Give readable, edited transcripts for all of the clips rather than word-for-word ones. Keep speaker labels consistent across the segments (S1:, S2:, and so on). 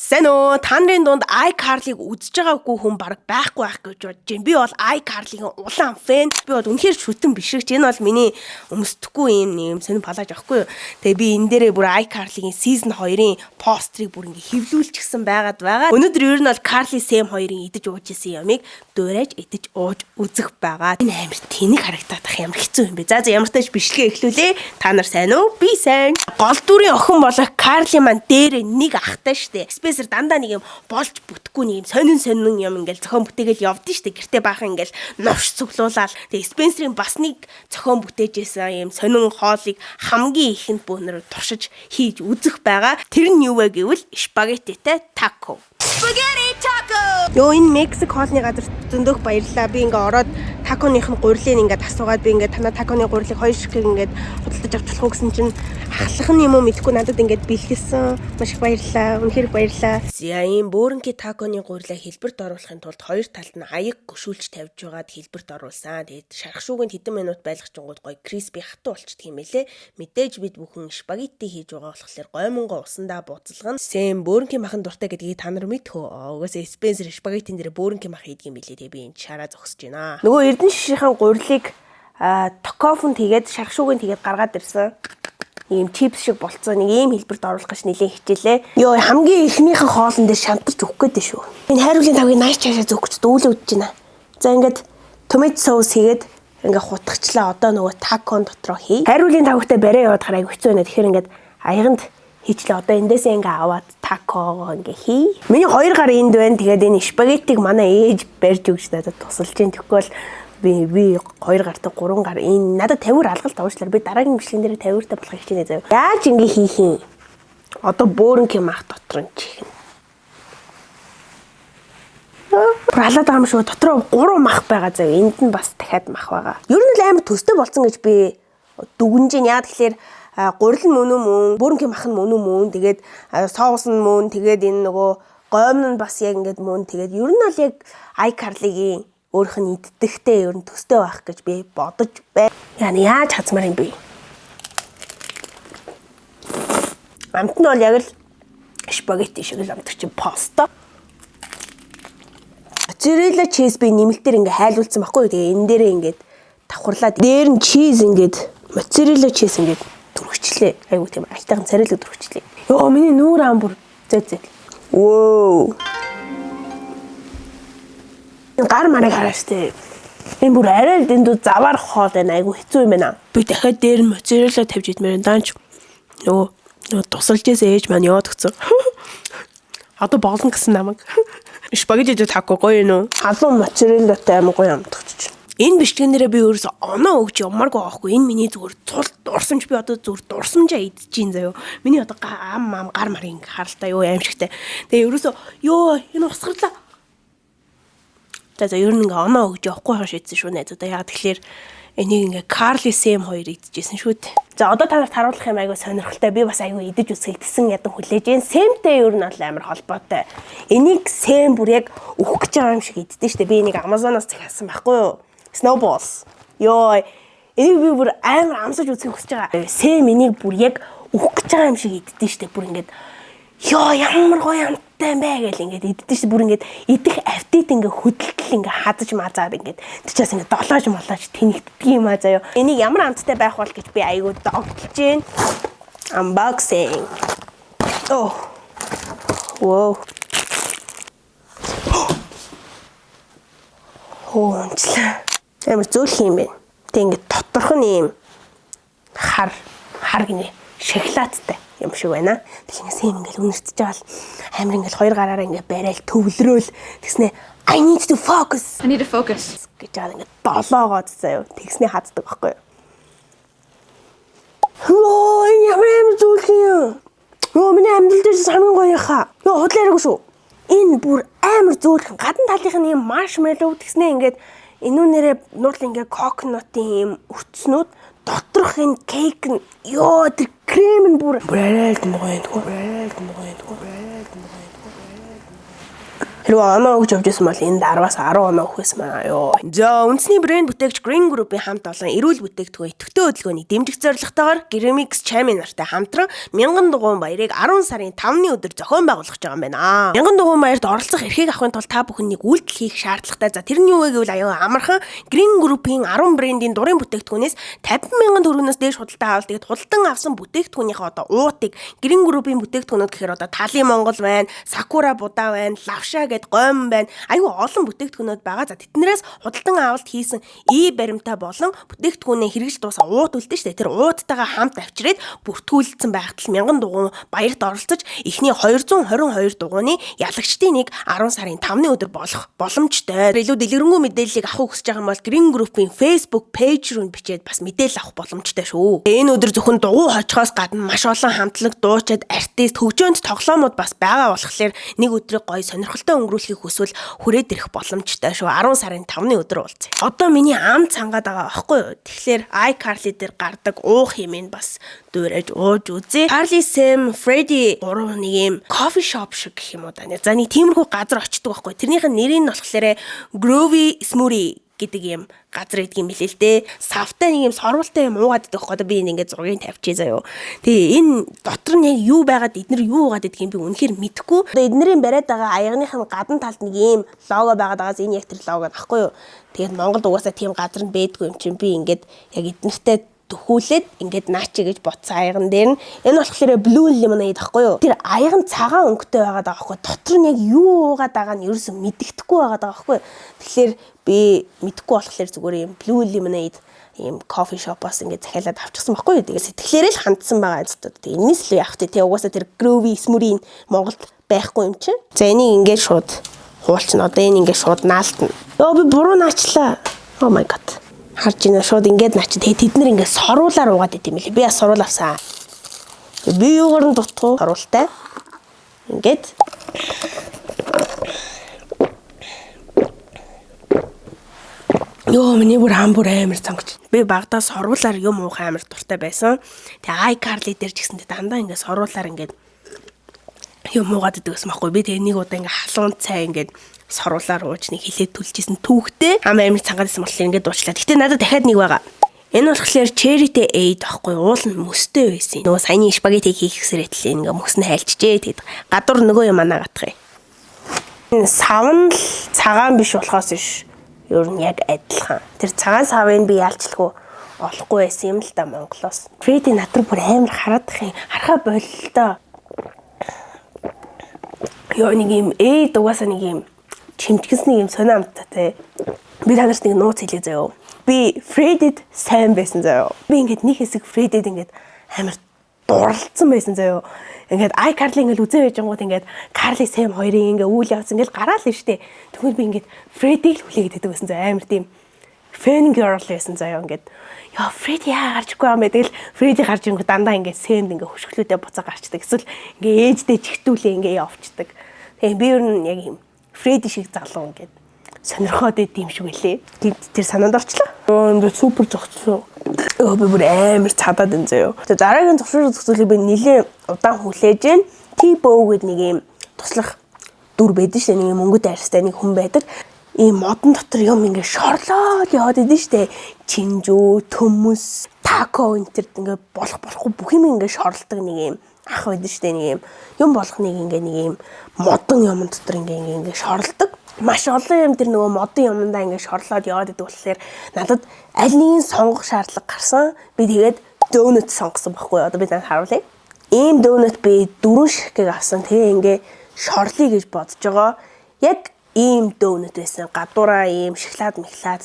S1: Сайн уу? Та нарын дунд iCarly-г үзэж байгаагүй хүн бараг байхгүй байх гэж бодож байна. Би бол iCarly-гийн улаан фэн. Би бол үнэхээр шүтэн бишрэгч. Энэ бол миний өмсдөхгүй юм сонир палаж авахгүй юу. Тэгээ би энэ дээрээ бүр iCarly-гийн season 2-ын пострыг бүр ингээ хэвлүүлчихсэн байгаад байгаа. Өнөөдөр ер нь бол Carly Sam 2-ын идэж ууж исэн ямыг дуурайж идэж ууж үзэх байгаа. Энэ амар тэнэг харагдах ямар хэцүү юм бэ? За ямар ч тач бичлэгээ эхлүүлээ. Та нар сайн уу? Би сайн. Гол дүрийн охин болох Carly маань дээрээ нэг ахтай штэ. Спейсер дандаа нэг юм болж бүтггүй нэг юм сонин юм ингээл зохион бүтээгээл явдсан штэ. Гэртээ баахан ингээл новш цуглуулаад тэгээ Спейсерийн бас нэг зохион бүтээжсэн юм сонин хоолыг хамгийн ихэнд бөөнөр туршиж хийж үзэх байгаа. Тэр нь юу вэ гэвэл спагеттитэй тако. Spaghetti taco. Ёо энэ Мексик хоолны газар зөндөх баярлаа. Би ингээ ороод таконыхын гурилыг ингээ асуугаад би ингээ танаа таконы гурилыг 2 ширхэг ингээ худалдаж авч болох уу гэсэн чинь халах нь юм уу мэдэхгүй надад ингээ бэлгэлсэн. Маш их баярлаа. Үнэхээр баярлаа. За ийм бөөрөнки таконы гурилаа хэлбэрт оруулахын тулд хоёр талд нь аяг гүшүүлж тавьж байгаад хэлбэрт оруулсан. Тэгээд шархшууганд хэдэн минут байлгachингууд гоё криспи хатуу болчихдг юм байлээ. Мэдээж бид бүхэн спагетти хийж байгаа болохоор гоймонго усандаа буцалгана. Сэм бөөрөнки махан дуртай гэдгийг та нар мэдхүү. Угаасаа Спенсер спагеттин дээр бөөрөнки мах хийдэг юм билээ. Тэгээ би энэ шараа зогсож байна. Нөгөө Эрдэнэ шишийнхэн гурилыг токофон тэгээд шархшуугийн тэгээд гаргаад ирсэн. Ийм чипс шиг болцсон нэг ийм хэлбэрт оруулах гэж нэлээд хичээлээ. Йоо хамгийн ихнийхэн хоолн дээр шантарч өгөх гээд шүү. Энэ хайруулын тавыг нааш чаашаа зөөгч дүүлээ үдэж байна. За ингээд томат соус хийгээд ингээд хутгачлаа. Одоо нөгөө такон дотроо хий. Хайруулын тавгтай барай яваад хараа хэцүү байна. Тэгэхээр ингээд аяганд хийчлээ. Одоо эндээсээ ингээ аваад тако ингээ хий. Миний 2 гар энд байна. Тэгээд энэ спагеттиг манай ээж барьж өгч надад тусалж जैन. Тэгвэл би 2 гартаа 3 гар энэ надад 50-аар алгалт авчлаа. Би дараагийн бичлэгэн дээр 50-аартай болох хичээнэ заяа. Яаж ингээ хийх юм? Одоо бөөрөнки мах дотор нь чихнэ. Пралаад байгаа юм шүү. Дотроо 3 мах байгаа заяа. Энд нь бас дахиад мах байгаа. Ер нь л амар төстэй болсон гэж би дүгнэж байна. Яа тэгэхээр гурил нь мөн, бөөрөнки мах нь мөн, тэгээд соус нь мөн, тэгээд энэ нөгөө гоймн нь бас яг ингээд мөн, тэгээд ер нь бол яг iCarly-гийн өөрийнх нь иддэхтэй ер нь төстэй байх гэж би бодож байна. Яаж хазмаар юм бэ? Амт нь бол яг л спагетти шиг л амтч паста. Моцарелла чиз би нэмэлтээр ингээ хайлуулсан байхгүй юу? Тэгээ энэ дээрээ ингээд давхарлаад дээр нь чиз ингээд моцарелла чиз ингээд түрхчлээ. Айгуу тийм айтайхан царайлаг түрхчлээ. Йоо миний нүүр ам бүр зэт. Воо. Гар марыг хараастай. Энэ бүр арай л дэндүү заваар хоол байна. Айгуу хэцүү юм байна. Би дахиад дээр нь моцарелла тавьж идмээр даанч. Нөгөө тусалж ийсэн ээж маань яваад өгсөн. Одоо болно гэсэн намайг. Спагетти тако гоё нөө. Халуун моцареллатай ам гоё амтгч. Энэ бичлэгнэрээ би өөрөөсөө оноо өгч ямаргүй байхгүй. Энэ миний зүгээр цул дурсамж би одоо зүгээр дурсамжаа идэж гин заяо. Миний одоо ам гар марын харалтай юу аимшигтай. Тэгээ ерөөсөө ёо энэ усгарлаа. За ер нь ингээ оноо өгч явахгүй хаа шийдсэн шүү найзуудаа. Яг тэгэхээр энийг ингээ Carly Sam 2 идчихсэн шүү дээ. За одоо та нарт харуулах юм айгүй сонирхолтой. Би бас айгүй идэж үзэлдсэн ядан хүлээж Jain. Samтэй ер нь бол амар холбоотой. Энийг Sam бүр яг өөх гэж байгаа юм шиг иддэг шүү дээ. Би энийг Amazon-оос захиасан байхгүй юу? Snowballs. Йоо, энийг би бүр амар амсаж үзэх хүсэж байгаа. Сэм энийг бүр яг өөх гэж байгаа юм шиг иддэг штэ. Бүр ингээд ёо ямар гоё амттай юм бэ гэл ингээд иддэг штэ. Бүр ингээд идэх аппетит ингээд хөдөлтөл ингээд хадаж маазаад ингээд тийчээс ингээд долоож молоож тэнэгддэг юм аа заяа. Энийг ямар амттай байх бол гэж би айгуу догтлж Jain. Unboxing. Oh. Wow. Онцлаа. Амар зөөлх юм бэ. Тэг ингээд доторх нь юм хар гинэ шоколадтай юм шиг байна. Тэгээс юм ингээд үнэрчж байгаа л амар ингээд 2 гараараа ингээд барайл төвлөрөөл тэгснэ I need to focus гэж байгаа ингээд долоогоод заяа. Тэгснэ хаддаг байхгүй юу? Хөө ямар зөөлх юм. Йоо миний амьдрал дээр хамгийн гоё хаа. Йоо худлааргүй шүү. Энэ бүр амар зөөлх. Гадна талынх нь юм маршмеллоу тэгснэ ингээд энүүнээрээ нуул ингээ коконотын юм өтснүүд доторх энэ кейк нь ёо тэр крем нь бүр арай л гоё. Хэрвээ оноо өгж явж байсан бол энэ 10-аас 10 оноо өгөх байсан байна ёо. За үндэсний брэнд бүтээгч Green Group-ийн хамт олон эрүүл бүтээгдэхүүн идэвхтэй хөдөлгөөний дэмжих зорилготойгоор Grimix Chami нартай хамтран 1000 дугуйн баярыг 10 сарын 5-ны өдөр зохион байгуулах байгаа юм байна. 1000 дугуйн баярт оролцох эрхийг авахын тулд та бүхэн нэг үйлдэл хийх шаардлагатай. За тэр нь юу вэ гэвэл аюу амархан Green Group-ийн 10 брэндийн дурын бүтээгдэхүүнээс 50,000 төгрөгөөс дээш худалдаа авал тэгээд худалдан авсан бүтээгдэхүүнийхээ одоо уутыг Green Group-ийн бүтээгдэхүүнүүд гэхээр одоо Талын Монгол байна, Sakura Будаа байна, Лавша гэд гомн байна. Аюу олон бүтээгдэхүүнүүд байгаа. За тэднээс худалдан авалт хийсэн баримтаа болон бүтээгдэхүүнээ хэрэгж дуусаа уут үлдэн штэ. Тэр ууттайгаа хамт авчирээд бүртгүүлсэн байхад 1000 дугуйн баярт оролцож эхний 222 дугуйны ялагчдын нэг 10 сарын 5-ны өдөр болох боломжтой. Илүү дэлгэрэнгүй мэдээллийг авах хүсэж байгаа юм бол Green Group-ийн Facebook page руу бичээд бас мэдээлэл авах боломжтой шүү. Энэ өдөр зөвхөн дугуй хожихоос гадна маш олон хамтлаг, дуучид, артист, хөгжөөнд тоглоомууд бас байгаа болохоор нэг өдрийг гоё сонирхолтой өнгөрүүлэхийг хүсвэл хүрээд ирэх боломжтой шүү. 10 сарын 5-ны өдөр уулзъя. Одоо миний ам цангаад байгаа байхгүй юу? Тэгэхээр iCarly дээр гардаг уух юм ин бас дуурайж ууж үзье. Carly Sam Freddy 3 нэг юм кофе шоп шиг гэх юм уу да. За нэг тиймэрхүү газар очдөг байхгүй. Тэрнийх нь нэрийг нь болохоор Groovy Smoothie гэдэг юм газар идэх юм билээ л дээ. Савтай нэг юм сорволтой юм уугаад идэх байхгүй. Би ингээд зургийг тавьчихъя заяо. Тэгээ энэ дотор нь яг юу байгаад эднэр юу уугаад идэх юм би үнэхээр мэдэхгүй. Одоо эднэрийн бариад байгаа аягных нь гадна талд нэг юм лого байгаад байгаас энэ яг тэр лого байхгүй юу. Тэгээд Монголд угаасаа тийм газар нь бэдгүй юм чинь би ингээд яг эднэртэй төхүүлээд ингээд наачи гэж ботсон аяган дээр нь энэ болохоор blue lemonade байхгүй юу. Тэр аяган цагаан өнгөтэй байгаад байгаа байхгүй. Дотор нь яг юу уугаад байгаа нь ерөөсөө мэддэхгүй байгаад байгаа байхгүй. Тэгэхээр би мэдэхгүй болохоор зүгээр юм blue lemonade ийм кофе шопоос ингээд захиалаад авчихсан байхгүй юу. Тэгээ сэтгэлээрээ л хандсан байгаа зү. Тэгээ энэс л явах тий угаасаа тэр Groovy Smoothie Монголд байхгүй юм чинь. За энийг ингээд шууд хуулчихна. Одоо энэ ингээд шууд наалтна. Йоо би буруу наачлаа. Oh my god. Харж ийна шууд ингээд наачид тэд нар ингээд соруулаар уугаад идэм билээ. Би бас соруул авсан. Би юугаар нь дутгуу соруултай. Ингээд ёо миний бүр хамбур амар цангаж. Би багадаа соруулаар юм уух амар дуртай байсан. Тэгээ iCarly дээр ч гэсэндээ дандаа ингээд соруулаар ингээд юм уугаад идэг гэсэн байхгүй. Би тэгээ нэг удаа ингээд халуун цай ингээд соруулаар ууж нэг хилээд түлжсэн түүхтэй ам амир цангаадсан болохоор ингээд дуучлаа. Гэтэ надад дахиад нэг байгаа. Энэ болохоор Cherry-тэй Aid байхгүй уул нь мөстэй байсан. Нөгөө саяны спагетти хийх гэсрэтэл ингээ мөс нь хайлчжээ. Тэгэд гадуур нөгөө юм анаа гатах юм. Энэ савн л цагаан биш болохоос биш. Ер нь яг адилхан. Тэр цагаан савыг би яалчлгүй олохгүй байсан юм л да Монголоос. Freddy натар бүр амар хараадах юм. Харахаа боллоо. Ёо нэг юм угаасаа нэг юм чимчгэнсний юм сонио амттай. Би танарт нэг нууц хэлээ заяо. Би Freddy-д сайн байсан заяо. Би ингээд нэг хэсэг Freddy-д ингээд амар дурлцсан байсан заяо. Ингээд iCarly ингээд үзээ байж гингууд ингээд Carly Sam хоёрын ингээд үйл явц ингээд гараал нь штэ. Тэгвэл би ингээд Freddy-г л хүлээгээд байдаг байсан заяо. Амар тийм fan girl байсан заяо ингээд. Яа Freddy гарчгүй юм бэ? Тэгэл Freddy гарч ирэнгүү дандаа ингээд Sam ингээд хөшгөлөөтэй буцаа гарчдаг. Эсвэл ингээд ээжтэй чигтүүлээ ингээд явчихдаг. Тэгээ би ер нь яг юм Freddy шиг залуу ингээд сонирхоод байд юм шиг үлээ. Тэр санаанд орчлоо. Өө супер зогцсон. Би бүр амар цадаад энэ заяо. Тэгээ дараагийн зогсуулыг би нэлээ удаан хүлээж гэн. T-Bow гэдэг нэг юм туслах дүр байдаг шээ. Нэг мөнгөд арьстай нэг хүн байдаг. Ийм модон дотор юм ингээд шорлоод яваад идэв штэ. Чинжүү, төмөс, тако энэ төр ингээд болохгүй бүх юм ингээд шорлдог нэг юм ах байдаг штэ. Нэг юм болгоныг ингээд нэг юм модон юм дотор ингээд шорлдог. Маш олон юм тэр нөгөө модон юмдаа ингээд шорлоод яваад идэг болохоор надад аль нэгэн сонгох шаардлага гарсан. Би тэгээд донут сонгосон байхгүй. Одоо би танай харуулъя. Ийм донут би 4 ширхэг авсан. Тэгээ ингээд шорлъё гэж бодож байгаа. Яг ийм донут байсан. Гадуураа ийм шоколад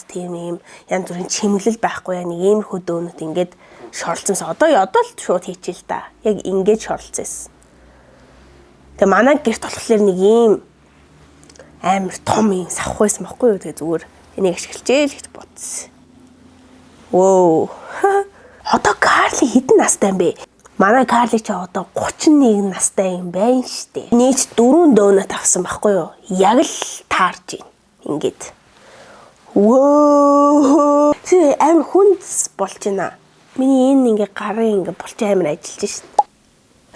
S1: тийм ийм янз бүрийн чимэглэл байхгүй. Нэг иймэрхүү донут ингээд шорлцсон. Одоо л шууд хийчихэл та. Яг ингээд шорлцсон. Тэгээ манай гэрт болохоор нэг ийм амар том юм савх байсан байхгүй юу. Тэгээ зүгээр энийг ашиглажээ л гэж бодсон. Воо. Одоо Carly хэдэн настай юм бэ? Манай Carly ч одоо 31 настай юм байна штэ. Нийт 4 донут авсан байхгүй юу? Яг л таарж байна. Ингээд. Воо. Тэ амар хүнс болж байна. Миний энэ ингээ гарын ингээ болч амар ажиллаж штэ.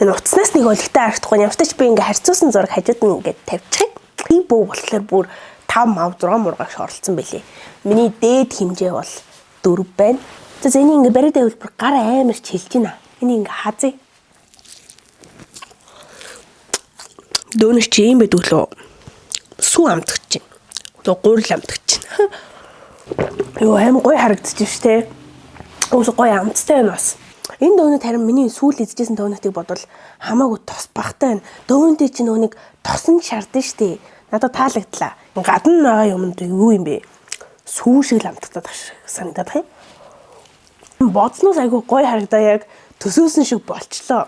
S1: Энэ утаснаас нэг өлегтэй харагдахгүй. Ямарч би ингээ харьцуулсан зураг хажууд нь ингээ тавьчих. Би бөө болохоор бүр 5 мав 6 мургаш оролцсон байлээ. Миний дээд хэмжээ бол 4 байна. За энийг ингээ бариад байвал бүр гар амар чилж байна. Энийг ингээ хазъя. Дөнөс чи юм байдаг лөө. Сүү амтгч чинь. Одоо гурил амтгч чинь. Юу аим гой харагдчих ш тэ. Өөс гой амттай байна бас. Энэ дөнөд харин миний сүүл эзэжсэн дөнөтийг бодвол хамаагүй тос багтай байна. Дөнөдөө чи нүг тосон шаардсан штэ. Надад таалагдлаа. Гадна байгаа юмд юу юм бэ? Сүү шиг амтгатаад санагдаад байна. Бодсноос айгүй гой харагдаа яг төсөөсөн шиг болчлоо.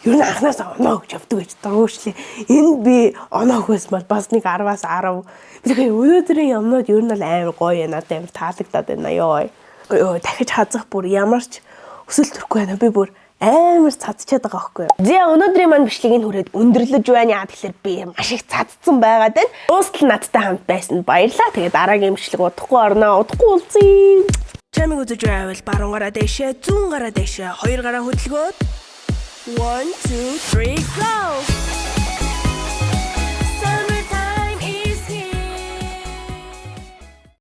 S1: Ер нь анхнаасаа оноо гэж явдаг гэж дөрөвчлээ. Энд би оноо хөөс бол бас нэг 10-аас 10. Тэгэхээр өнөөдрийн юмнууд ер нь бол амар гоё надад амар таалагдаад байна ёо. Ёо дахиж хазах бүр ямарч өсөл төрөхгүй байна. Би бүр амар цадчихад байгаа байхгүй юу. За өнөөдрийн маань бичлэгийг хүрээд өндөрлөж байна. Яа тэгэхээр би маш их цадцсан байгаад байна. Уустал надтай хамт байсан баярлалаа. Тэгээд дараагийн бичлэг удахгүй орноо. Удахгүй уулзъя. Чамиг үзэж байвал баруун гараа дэшээ, зүүн гараа дэшээ, хоёр гараа хөдөлгөөд 1 2 3 go.